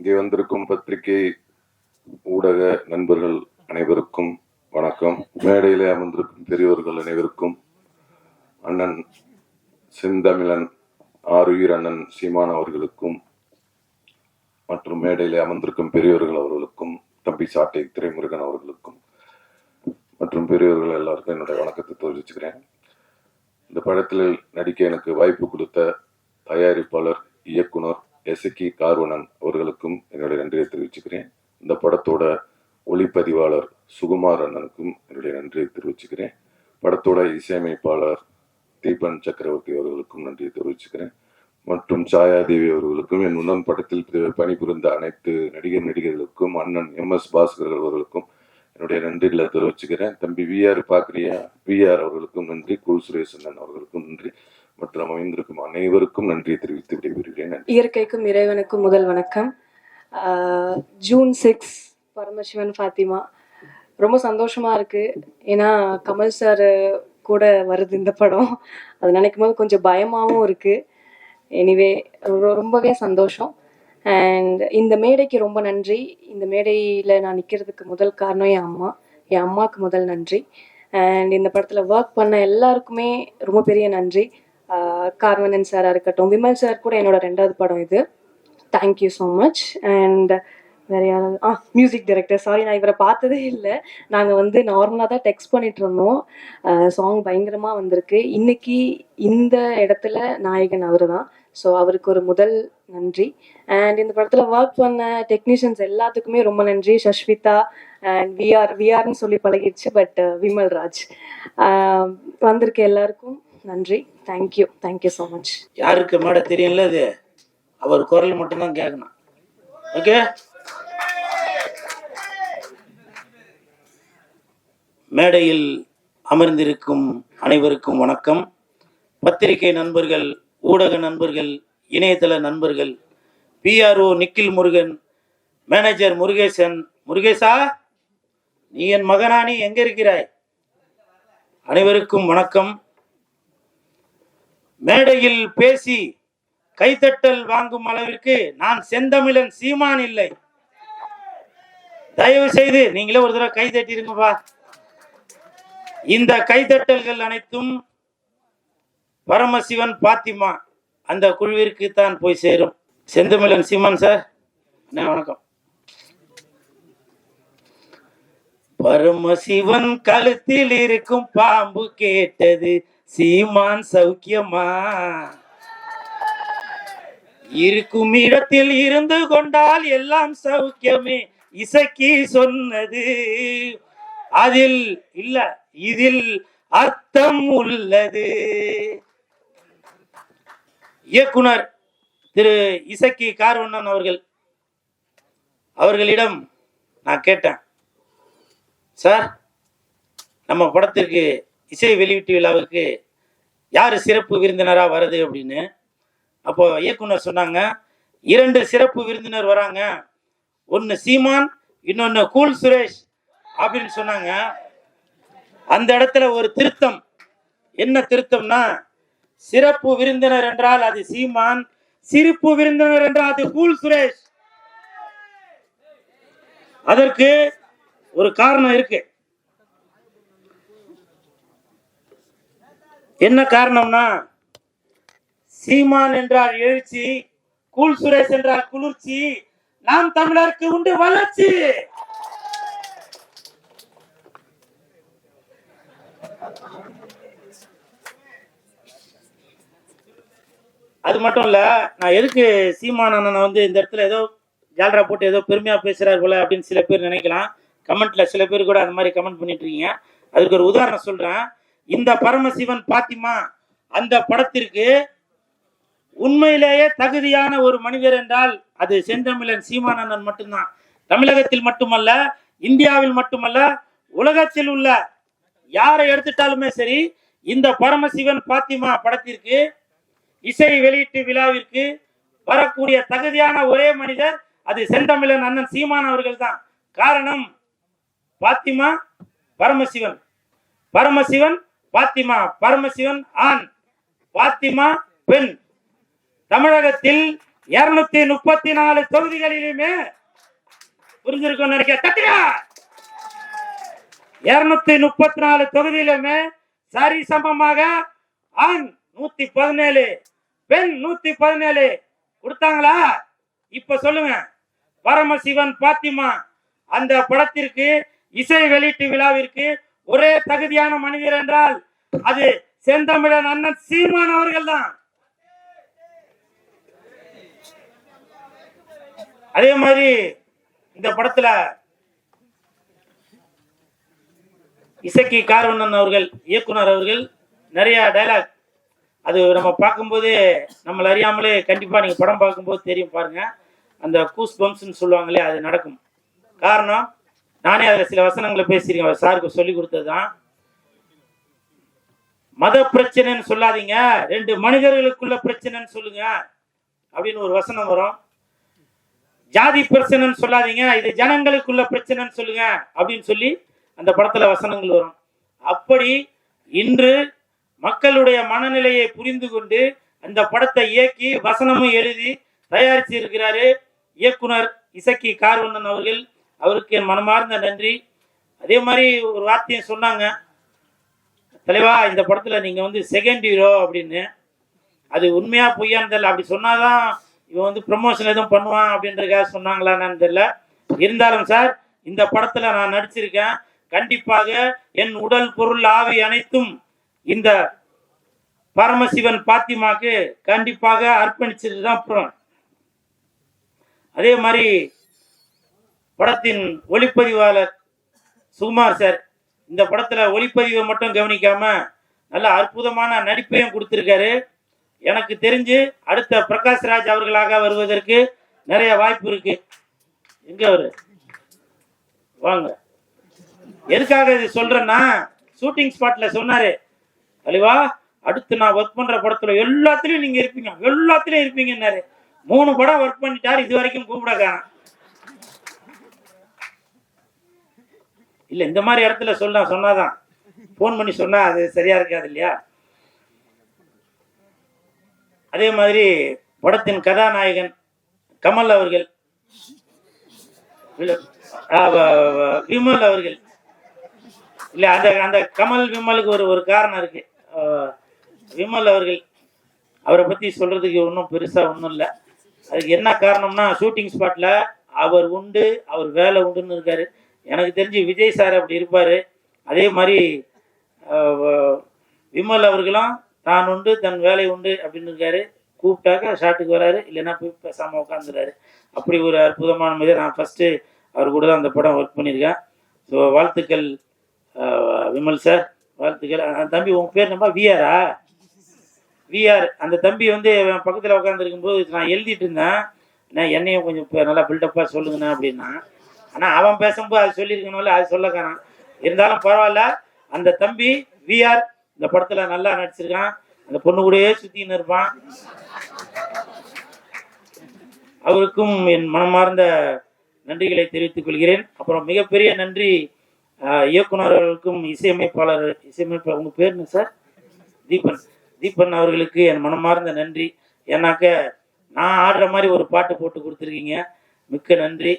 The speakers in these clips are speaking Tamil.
இங்கே வந்திருக்கும் பத்திரிகை ஊடக நண்பர்கள் அனைவருக்கும் வணக்கம். மேடையிலே அமர்ந்திருக்கும் பெரியவர்கள் அனைவருக்கும், அண்ணன் செந்தமிழன் ஆருயிர் அண்ணன் சீமான் அவர்களுக்கும் மற்றும் மேடையிலே அமர்ந்திருக்கும் பெரியவர்கள் அவர்களுக்கும், தம்பி சாட்டை திரைமுருகன் அவர்களுக்கும் மற்றும் பெரியவர்கள் எல்லாருக்கும் என்னுடைய வணக்கத்தை தெரிவிச்சுக்கிறேன். இந்த படத்தில் நடிக்க எனக்கு வாய்ப்பு கொடுத்த தயாரிப்பாளர், இயக்குனர் எசக்கி கார்வணன் அவர்களுக்கும் என்னுடைய நன்றியை தெரிவிச்சுக்கிறேன். இந்த படத்தோட ஒளிப்பதிவாளர் சுகுமார் அண்ணனுக்கும் என்னுடைய நன்றியை தெரிவிச்சுக்கிறேன். படத்தோட இசையமைப்பாளர் தீபன் சக்கரவர்த்தி அவர்களுக்கும் நன்றியை தெரிவிச்சுக்கிறேன். மற்றும் சாயாதேவி அவர்களுக்கும், என் உடன் படத்தில் பணிபுரிந்த அனைத்து நடிகர்களுக்கும், அண்ணன் MS பாஸ்கர் அவர்களுக்கும் என்னுடைய நன்றிகளை தெரிவிச்சுக்கிறேன். தம்பி VR பார்க்குறியா, VR அவர்களுக்கும் நன்றி, குல் சுரேசன் அவர்களுக்கும் நன்றி மற்றும் அமைந்திருக்கும் அனைவருக்கும் நன்றியை தெரிவித்து விடைபெறுகிறேன். இயற்கைக்கும் இறைவனுக்கும் முதல் வணக்கம். ஜூன் 6 பரமசிவன் ஃபாத்திமா ரொம்ப சந்தோஷமா இருக்கு. ஏன்னா கமல் சார் கூட வருது இந்த படம். அது நினைக்கும் போது கொஞ்சம் பயமாகவும் இருக்கு. எனிவே ரொம்பவே சந்தோஷம். அண்ட் இந்த மேடைக்கு ரொம்ப நன்றி. இந்த மேடையில் நான் நிற்கிறதுக்கு முதல் காரணம் என் அம்மாவுக்கு முதல் நன்றி. அண்ட் இந்த படத்தில் ஒர்க் பண்ண எல்லாருக்குமே ரொம்ப பெரிய நன்றி. கார்வணன் சாராக இருக்கட்டும், விமல் சார் கூட என்னோட 2வது படம் இது. Thank you so much. அண்ட் வேறு யாராவது மியூசிக் டைரக்டர், சாரி நான் இவரை பார்த்ததே இல்லை. நாங்கள் நார்மலாக தான் டெக்ஸ்ட் பண்ணிட்டு இருந்தோம். சாங் பயங்கரமாக வந்திருக்கு. இன்னைக்கு இந்த இடத்துல நாயகன் அவர் தான். ஸோ அவருக்கு ஒரு முதல் நன்றி. அண்ட் இந்த படத்தில் ஒர்க் பண்ண டெக்னீஷியன்ஸ் எல்லாத்துக்குமே ரொம்ப நன்றி. சஷ்விதா அண்ட் விஆர்னு சொல்லி பழகிடுச்சு, பட் விமல் ராஜ் வந்திருக்க எல்லாருக்கும் நன்றி. Thank you so much. யாருக்கு மேடை தெரியல, அது அவர் குரல் மட்டும்தான் கேட்கணும். ஓகே, மேடையில் அமர்ந்திருக்கும் அனைவருக்கும் வணக்கம். பத்திரிகை நண்பர்கள், ஊடக நண்பர்கள், இணையதள நண்பர்கள், PRO நிக்கில் முருகன், மேனேஜர் முருகேசன். முருகேசா, நீ என் மகனா, நீ எங்க இருக்கிறாய்? அனைவருக்கும் வணக்கம். மேடையில் பேசி கைத்தட்டல் வாங்கும் அளவிற்கு நான் செந்தமிழன் சீமான் இல்லை. தயவு செய்து நீங்களே ஒரு தடவை கை தட்டிருங்கப்பா. இந்த கைத்தட்டல்கள் அனைத்தும் பரமசிவன் பாத்திமா அந்த குழுவிற்கு தான் போய் சேரும். செந்தமிழன் சீமான் சார், வணக்கம். பரமசிவன் கழுத்தில் இருக்கும் பாம்பு கேட்டது, சீமான் சௌக்கியமா? இருக்கும் இடத்தில் இருந்து கொண்டால் எல்லாம் சௌக்கியமே, இசக்கி சொன்னது. அதில் இல்ல, இதில் அர்த்தம் உள்ளது. இயக்குனர் திரு இசக்கி கார்வண்ணன் அவர்களிடம் நான் கேட்டேன், சார் நம்ம படத்திற்கு இசை வெளியீட்டு விழாவுக்கு யார் சிறப்பு விருந்தினரா வருது அப்படின்னு. அப்போ இயக்குனர் சொன்னாங்க, 2 சிறப்பு விருந்தினர் வராங்க, ஒன்னு சீமான், இன்னொன்னு கூல் சுரேஷ் அப்படின்னு சொன்னாங்க. அந்த இடத்துல ஒரு திருத்தம். என்ன திருத்தம்னா, சிறப்பு விருந்தினர் என்றால் அது சீமான், சிரிப்பு விருந்தினர் என்றால் அது கூல் சுரேஷ். அதற்கு ஒரு காரணம் இருக்கு. என்ன காரணம்னா, சீமான் என்றால் எழுச்சி, கூல் சுரேஷ் என்றால் குளிர்ச்சி, நாம் தமிழருக்கு உண்டு வளர்ச்சி. அது மட்டும் இல்ல, நான் எதுக்கு சீமான் அண்ணனை இந்த இடத்துல ஏதோ ஜால்ரா போட்டு ஏதோ பெருமையா பேசுறாரு போல அப்படின்னு சில பேர் நினைக்கலாம். கமெண்ட்ல சில பேர் கூட அந்த மாதிரி கமெண்ட் பண்ணிட்டு இருக்கீங்க. அதுக்கு ஒரு உதாரணம் சொல்றேன். இந்த பரமசிவன் பாத்திமா அந்த படத்திற்கு உண்மையிலேயே தகுதியான ஒரு மனிதர் என்றால் அது செந்தமிழன் சீமான் அண்ணன் மட்டும்தான். தமிழகத்தில் மட்டுமல்ல, இந்தியாவில் மட்டுமல்ல, உலகத்தில் உள்ள யாரை எடுத்துட்டாலுமே சரி, இந்த பரமசிவன் பாத்திமா படத்திற்கு இசை வெளியீட்டு விழாவிற்கு வரக்கூடிய தகுதியான ஒரே மனிதர் அது செந்தமிழன் அண்ணன் சீமான் அவர்கள் தான். காரணம், பாத்திமா பரமசிவன், பரமசிவன் பாத்திமா, பரமசிவன் ஆண், பாத்திமா பெண். தமிழகத்தில் 234 தொகுதிகளிலுமே புரிஞ்சிருக்கும் நினைக்க தட்டியா 234 தொகுதியிலுமே சரி சமமாக ஆண் 117 பெண் 117 கொடுத்தாங்களா? இப்ப சொல்லுங்க. பரமசிவன் பாத்திமா அந்த படத்திற்கு இசை வெளியீட்டு விழாவிற்கு ஒரே தகுதியான மனிதர் என்றால் அது செந்தமிழன் அண்ணன் சீமான் அவர்கள் தான். அதே மாதிரி இந்த படத்துல இசக்கி கார்வண்ணன் அவர்கள் இயக்குனர் அவர்கள் நிறைய டைலாக் அது நம்ம பார்க்கும்போது நம்மள அறியாமலே கண்டிப்பா நீங்க படம் பார்க்கும்போது தெரியும் பாருங்க. அந்த கூஸ் பம்ப்ஸ்ன்னு சொல்லுவாங்களே அது நடக்கும். காரணம் நானே அதுல சில வசனங்களை பேசியிருக்கேன். சாருக்கு சொல்லி கொடுத்ததுதான். மத பிரச்சனைன்னு சொல்லாதீங்க, 2 மனிதர்களுக்குள்ள பிரச்சனைன்னு சொல்லுங்க அப்படின்னு ஒரு வசனம் வரும். ஜாதி பிரச்சனைன்னு சொல்லாதீங்க, இது ஜனங்களுக்குள்ள பிரச்சனைன்னு சொல்லுங்க அப்படின்னு சொல்லி அந்த படத்துல வசனங்கள் வரும். அப்படி இன்று மக்களுடைய மனநிலையை புரிந்து கொண்டு அந்த படத்தை இயக்கி வசனமும் எழுதி தயாரிச்சு இருக்கிறாரு இயக்குனர் இசக்கி கார்வண்ணன் அவர்கள். அவருக்கு என் மனமார்ந்த நன்றி. அதே மாதிரி ஒரு வார்த்தையும் சொன்னாங்க, தலைவா இந்த படத்துல நீங்க வந்து செகண்ட் ஹீரோ அப்படின்னு. அது உண்மையா பொய்யான்னு தெரியல. அப்படி சொன்னாதான் இவன் வந்து ப்ரமோஷன் எதுவும் பண்ணுவான் அப்படின்றதுக்காக சொன்னாங்களான்னு தெரியல. இருந்தாலும் சார் இந்த படத்துல நான் நடிச்சிருக்கேன். கண்டிப்பாக என் உடல் பொருள் ஆவி அனைத்தும் இந்த பரமசிவன் பாத்திமாக்கு கண்டிப்பாக அர்ப்பணிச்சுட்டு தான் போறோம். அதே மாதிரி படத்தின் ஒளிப்பதிவாளர் சுகுமார் சார் இந்த படத்துல ஒளிப்பதிவை மட்டும் கவனிக்காம நல்ல அற்புதமான நடிப்பையும் கொடுத்திருக்காரு. எனக்கு தெரிஞ்சு அடுத்த பிரகாஷ் ராஜ் அவர்களாக வருவதற்கு நிறைய வாய்ப்பு இருக்கு. எங்க அவரு வாங்க. எதுக்காக இது சொல்றேன்னா, ஷூட்டிங் ஸ்பாட்ல சொன்னாரு, அலிவா அடுத்து நான் ஒர்க் பண்ற படத்துல எல்லாத்துலயும் நீங்க இருப்பீங்க, எல்லாத்துலயும் இருப்பீங்கன்னாரு. 3 படம் ஒர்க் பண்ணிட்டாரு, இது வரைக்கும் கூப்பிட காணோம். இல்ல இந்த மாதிரி இடத்துல சொன்னாதான் போன் பண்ணி சொன்னா அது சரியா இருக்காது இல்லையா? அதே மாதிரி படத்தின் கதாநாயகன் கமல் அவர்கள், விமல் அவர்கள். இல்ல அந்த அந்த கமல் விமலுக்கு ஒரு காரணம் இருக்கு. விமல் அவர்கள் அவரை பத்தி சொல்றதுக்கு ஒன்றும் பெருசா ஒன்றும் இல்லை. அதுக்கு என்ன காரணம்னா, ஷூட்டிங் ஸ்பாட்ல அவர் உண்டு, அவர் வேலை உண்டுன்னு இருக்காரு. எனக்கு தெரிஞ்சு விஜய் சார் அப்படி இருப்பாரு. அதே மாதிரி விமல் அவர்களும் தான் உண்டு தன் வேலை உண்டு அப்படின்னு இருக்காரு. கூப்பிட்டாக்க ஷாட்டுக்கு வராரு, இல்லைன்னா போய் பேசாம உட்காந்துறாரு. அப்படி ஒரு அற்புதமான மாதிரி நான் ஃபர்ஸ்ட் அவர் கூட தான் அந்த படம் ஒர்க் பண்ணியிருக்கேன். ஸோ வாழ்த்துக்கள் விமல் சார், வாழ்த்துக்கள். தம்பி உங்க பேர் நம்ம விஆரா? விஆர். அந்த தம்பி வந்து பக்கத்தில் உட்காந்துருக்கும் போது நான் எழுதிட்டு இருந்தேன், நான் என்னையும் கொஞ்சம் நல்லா பில்டப்பாக சொல்லுங்கண்ணா அப்படின்னா. ஆனால் அவன் பேசும்போது அது சொல்லியிருக்கணும்ல, அது சொல்ல காணாம். இருந்தாலும் பரவாயில்ல. அந்த தம்பி விஆர் இந்த படத்தில் நல்லா நடிச்சிருக்கான். அந்த பொண்ணு கூடயே சுற்றின்னு இருப்பான். அவருக்கும் என் மனமார்ந்த நன்றிகளை தெரிவித்துக் கொள்கிறேன். அப்புறம் மிகப்பெரிய நன்றி இயக்குநர்களுக்கும் இசையமைப்பாளர் உங்க பேர் என்ன சார்? தீபன் அவர்களுக்கு என் மனமார்ந்த நன்றி. ஏன்னாக்க நான் ஆடுற மாதிரி ஒரு பாட்டு போட்டு கொடுத்துருக்கீங்க, மிக்க நன்றி.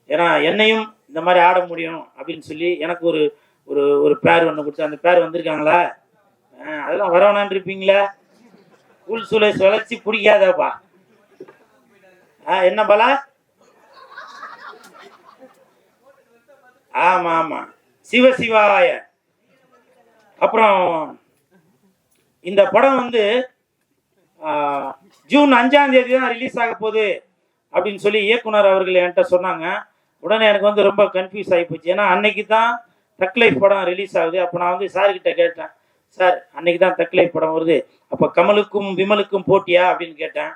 ஏன்னா என்னையும் இந்த மாதிரி ஆட முடியும் அப்படின்னு சொல்லி எனக்கு ஒரு ஒரு ஒரு பேர் ஒன்று கொடுத்து, அந்த பேர் வந்திருக்காங்களா? அதெல்லாம் வரவனான் இருப்பீங்களா? கூல் சுலேஷ் வளர்ச்சி பிடிக்காதப்பா. என்ன பலா? ஆமா ஆமா, சிவசிவாய. அப்புறம் இந்த படம் வந்து ஜூன் 5ஆம் தேதி தான் ரிலீஸ் ஆக போகுது அப்படின்னு சொல்லி இயக்குனர் அவர்கள் என்கிட்ட சொன்னாங்க. உடனே எனக்கு வந்து ரொம்ப கன்ஃபியூஸ் ஆகி போச்சு. ஏன்னா அன்னைக்கு தான் தக் லைஃப் படம் ரிலீஸ் ஆகுது. அப்போ நான் வந்து சார்கிட்ட கேட்டேன், சார் அன்னைக்கு தான் தக் லைஃப் படம் வருது, அப்போ கமலுக்கும் விமலுக்கும் போட்டியா அப்படின்னு கேட்டேன்.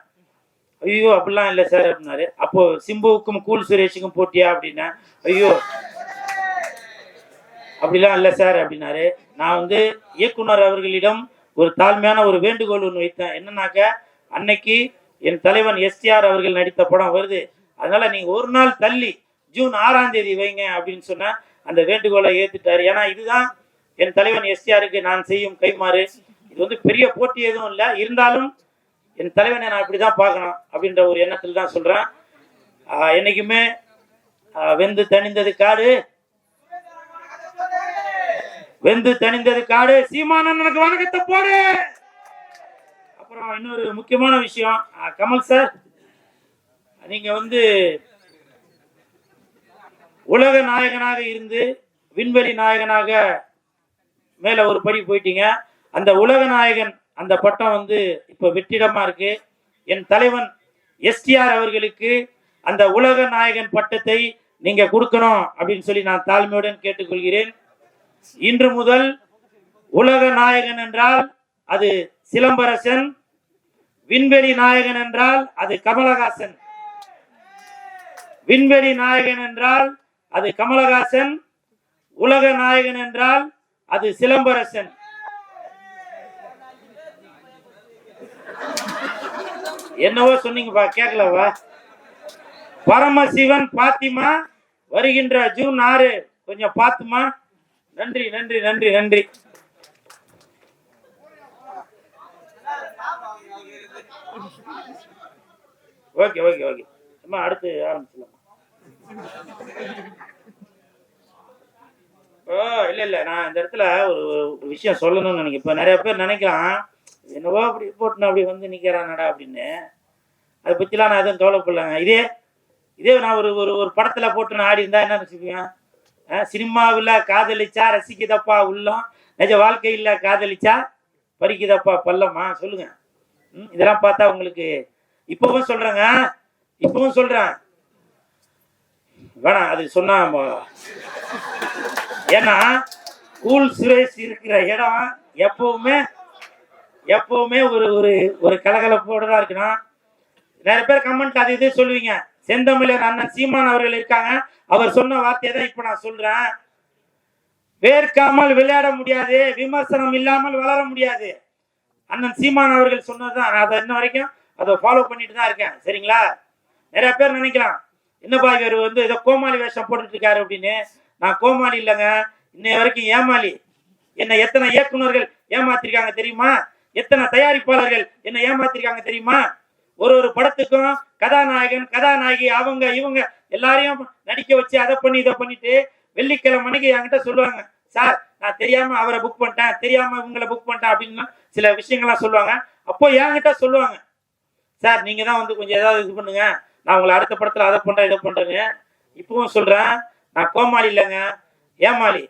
ஐயோ அப்படிலாம் இல்லை சார் அப்படின்னாரு. அப்போ சிம்புவுக்கும் கூல் சுரேஷுக்கும் போட்டியா அப்படின்னா, ஐயோ அப்படிலாம் இல்லை சார் அப்படின்னாரு. நான் வந்து இயக்குனர் அவர்களிடம் ஒரு தாழ்மையான ஒரு வேண்டுகோள் ஒன்று வைத்தேன். என்னன்னாக்க, அன்னைக்கு என் தலைவன் எஸ்டிஆர் அவர்கள் நடித்த படம் வருது, அதனால நீங்க ஒரு நாள் தள்ளி ஜூன் 6ஆம் தேதி வைங்க அப்படின்னு சொன்ன அந்த வேண்டுகோளை ஏத்துட்டாரு. ஏன்னா இதுதான் என் தலைவன் எஸ்டிஆருக்கு நான் செய்யும் கைமாறு. இது வந்து பெரிய போட்டி எதுவும் இல்லை. இருந்தாலும் என் தலைவனை நான் இப்படி தான் பார்க்கணும் அப்படின்ற ஒரு எண்ணத்தில் தான் சொல்கிறேன். என்றைக்குமே வெந்து தணிந்தது காடு, வெந்து தணிந்தது காடு, சீமானண்ணனுக்கு வணக்கத்தை போடு. அப்புறம் இன்னொரு முக்கியமான விஷயம், கமல் சார், நீங்க வந்து உலக நாயகனாக இருந்து விண்வெளி நாயகனாக மேல ஒரு படி போயிட்டீங்க. அந்த உலக நாயகன் அந்த பட்டம் வந்து இப்ப வெற்றிடமா இருக்கு. என் தலைவன் எஸ்டிஆர் அவர்களுக்கு அந்த உலக நாயகன் பட்டத்தை நீங்க கொடுக்கணும் அப்படின்னு சொல்லி நான் தாழ்மையுடன் கேட்டுக்கொள்கிறேன். இன்று முதல் உலக நாயகன் என்றால் அது சிலம்பரசன், விண்வெளி நாயகன் என்றால் அது கமலஹாசன், விண்வெளி நாயகன் என்றால் அது கமலஹாசன், உலக நாயகன் என்றால் அது சிலம்பரசன். என்னவோ சொன்னீங்கப்பா, கேட்கலவா? பரமசிவன் பாத்திமா வருகின்ற ஜூன் 6 கொஞ்சம் பாத்துமா. நன்றி நன்றி நன்றி நன்றி. ஓகே ஓகே ஓகே, அம்மா அடுத்து ஆரம்பிச்சலாம். இல்ல இல்ல, நான் இந்த இடத்துல ஒரு விஷயம் சொல்லணும்னு நினைக்கிறேன். இப்ப நிறைய பேர் நினைக்கலாம், என்னவோ அப்படி போட்டு அப்படி வந்து நிக்கிறானடா அப்படின்னு. அதை பத்திலாம் நான் எதுவும் கவலைப்படலங்க. இதே நான் ஒரு படத்துல போட்டு நான் ஆடி இருந்தா என்ன நினைச்சுப்பேன்? சினிமாவில் காதலிச்சா ரசிக்குதப்பா உள்ளம், நிஜ வாழ்க்கையில் காதலிச்சா பறிக்குதப்பா பள்ளமா? சொல்லுங்க. இதெல்லாம் பார்த்தா உங்களுக்கு இப்பவும் சொல்றேங்க, இப்பவும் சொல்றேன், வேணாம் அது சொன்னா. ஏன்னா கூல் சுரேஷ் இருக்கிற இடம் எப்பவுமே ஒரு கலகலப்போட தான் இருக்கணும். நிறைய பேர் கமெண்ட் அது இது சொல்லுவீங்க. செந்தமிழர் அண்ணன் சீமான் அவர்கள் இருக்காங்க, அவர் சொன்ன வார்த்தையை தான் இப்ப நான் சொல்றேன். வேர்க்காமல் விளையாட முடியாது, விமர்சனம் இல்லாமல் வளர முடியாது. அண்ணன் சீமான் அவர்கள் சொன்னதுதான், நான் அதை இன்ன வரைக்கும் அதை ஃபாலோ பண்ணிட்டு தான் இருக்கேன். சரிங்களா? நிறைய பேர் நினைக்கலாம், என்னப்பா இவர் வந்து ஏதோ கோமாளி வேஷம் போட்டுட்டு இருக்காரு அப்படின்னு. நான் கோமாளி இல்லைங்க, இன்னைய வரைக்கும் ஏமாளி. என்னை எத்தனை இயக்குநர்கள் ஏமாத்திருக்காங்க தெரியுமா? எத்தனை தயாரிப்பாளர்கள் என்னை ஏமாத்திருக்காங்க தெரியுமா? ஒரு படத்துக்கும் கதாநாயகன் கதாநாயகி அவங்க இவங்க எல்லாரையும் நடிக்க வச்சு அதை பண்ணி இதை பண்ணிட்டு வெள்ளிக்கிழமை மணிக்கு என்கிட்ட சொல்லுவாங்க, சார் நான் தெரியாம அவரை புக் பண்ணிட்டேன், தெரியாம இவங்களை புக் பண்ணிட்டேன் அப்படின்னு சில விஷயங்கள்லாம் சொல்லுவாங்க. அப்போ என்கிட்ட சொல்லுவாங்க, சார் நீங்க தான் வந்து கொஞ்சம் ஏதாவது இது பண்ணுங்க, நான் உங்களை அடுத்த படத்துல அதை பண்றேன் இதை பண்றேன்னு. இப்பவும் சொல்றேன், நான் கோமாளி இல்லைங்க, ஏமாளி.